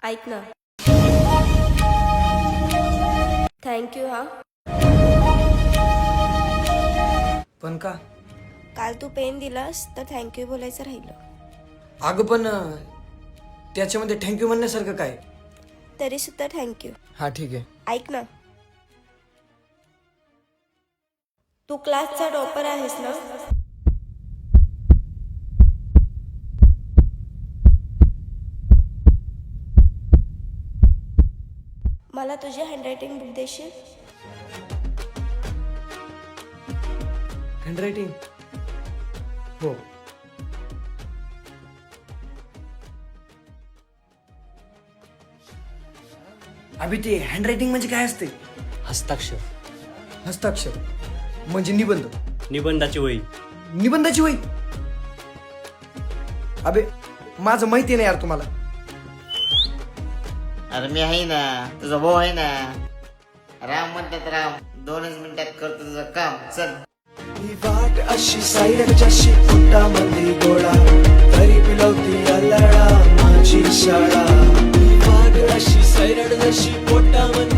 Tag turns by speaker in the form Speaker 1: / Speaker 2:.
Speaker 1: ऐक ना. थँक्यू हा.
Speaker 2: पण का?
Speaker 1: काल तू पेन दिलास तर थँक्यू बोलायचं राहिलं.
Speaker 2: अगं पण त्याच्यामध्ये थँक्यू म्हणण्यासारखं काय?
Speaker 1: तरी सुद्धा थँक्यू.
Speaker 2: हा ठीक आहे.
Speaker 1: ऐक ना, तू क्लासचा टॉपर आहेस ना? मला तुझी हँडरायटिंग बुक देशील?
Speaker 2: हँडरायटिंग? हो. अभि ते हँडरायटिंग म्हणजे काय असते?
Speaker 3: हस्ताक्षर.
Speaker 2: हस्ताक्षर म्हणजे निबंध.
Speaker 3: निबंधाची वही.
Speaker 2: निबंधाची वही? अबे माझं माहिती नाही यार तुम्हाला.
Speaker 4: अरे मी आहे ना, तुझा भाऊ आहे ना. राम म्हणतात राम, 2च मिनिटात करतो तुझं काम. चल.
Speaker 5: ही वाट अशी सायरच्याशी पोटामध्ये गोळा, तरी पिलवती अल्लडा माझी शाळा. ही वाट अशी सायरड जशी पोटामध्ये